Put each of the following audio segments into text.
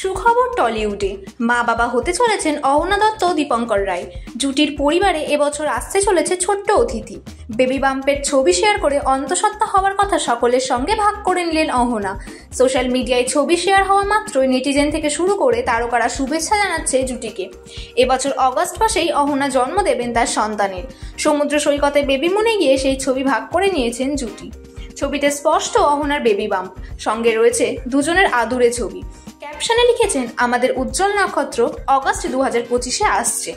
সুখবর টলিউডে মা বাবা হতে চলেছেন অহনা দত্ত ও দীপঙ্কর রায়। জুটির পরিবারে এবছর আসতে চলেছে ছোট্ট অতিথি। বেবি বাম্পের ছবি শেয়ার করে অন্তঃসত্ত্বা হওয়ার কথা সকলের সঙ্গে ভাগ করে নিলেন অহনা। সোশ্যাল মিডিয়ায় ছবি শেয়ার হওয়া মাত্রই নেটিজেন থেকে শুরু করে তারকারা শুভেচ্ছা জানাচ্ছে জুটিকে। এবছর অগস্ট মাসেই অহনা জন্ম দেবেন তার সন্তানের। সমুদ্র সৈকতে বেবি মুনে গিয়ে সেই ছবি ভাগ করে নিয়েছেন জুটি। ছবিতে স্পষ্ট অহনার বেবি বাম্প, সঙ্গে রয়েছে দুজনের আদুরে ছবি। ক্যাপশনে লিখেছেন, আমাদের উজ্জ্বল নক্ষত্র অগস্ট 2025-এ আসছে।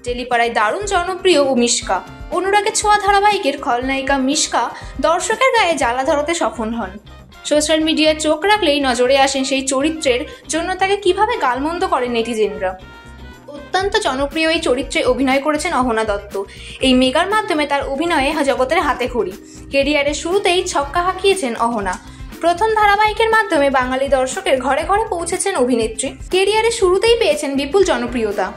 টেলিপাড়ায় দারুণ জনপ্রিয় মিশকা, অনুরাগের ছোঁয়া ধারাবাহিকের খলনায়িকা মিশকা দর্শকের গায়ে জ্বালা ধরাতে সফল হন। সোশ্যাল মিডিয়ায় চোখ রাখলেই নজরে আসেন সেই চরিত্রের জন্য তাকে কিভাবে গালমন্দ করেন নেটিজেনরা। অত্যন্ত জনপ্রিয় এই চরিত্রে অভিনয় করেছেন অহনা দত্ত। এই মেগার মাধ্যমে তার অভিনয়ে জগতের হাতে খড়ি। কেরিয়ারের শুরুতেই ছক্কা হাঁকিয়েছেন অহনা। প্রথম ধারাবাহিকের মাধ্যমে বাঙালি দর্শকের ঘরে ঘরে পৌঁছেছেন অভিনেত্রী। কেরিয়ারের শুরুতেই পেয়েছেন বিপুল জনপ্রিয়তা।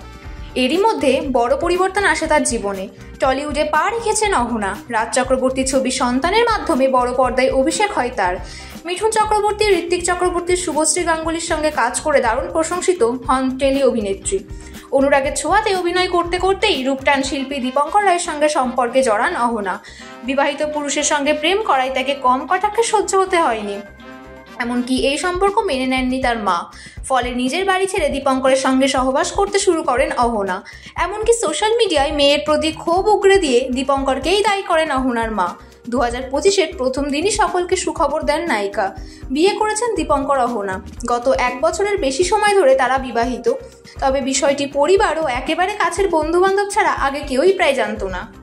এরই মধ্যে বড় পরিবর্তন আসে তার জীবনে। টলিউডে পা রেখেছেন অহনা। রাজ চক্রবর্তীর ছবি সন্তানের মাধ্যমে বড় পর্দায় অভিষেক হয় তার। মিঠুন চক্রবর্তী, ঋত্বিক চক্রবর্তী, শুভশ্রী গাঙ্গুলির সঙ্গে কাজ করে দারুণ প্রশংসিত হন টেলি অভিনেত্রী। অনুরাগের ছোঁয়াতে অভিনয় করতে করতেই রূপটান শিল্পী দীপঙ্কর রায়ের সঙ্গে সম্পর্কে জড়ান অহনা। বিবাহিত পুরুষের সঙ্গে প্রেম করায় তাকে কম কটাক্ষে সহ্য হতে হয়নি। এমনকি এই সম্পর্ক মেনে নেননি তার মা। ফলে নিজের বাড়ি ছেড়ে দীপঙ্করের সঙ্গে সহবাস করতে শুরু করেন অহনা। এমনকি সোশ্যাল মিডিয়ায় মেয়ের প্রতি ক্ষোভ উগরে দিয়ে দীপঙ্করকেই দায়ী করেন অহনার মা। 2025-এর প্রথম দিনই সকলকে সুখবর দেন নায়িকা। বিয়ে করেছেন দীপঙ্কর অহনা। গত 1 বছরের বেশি সময় ধরে তারা বিবাহিত। তবে বিষয়টি পরিবার ও একেবারে কাছের বন্ধু বান্ধব ছাড়া আগে কেউই প্রায় জানতো না।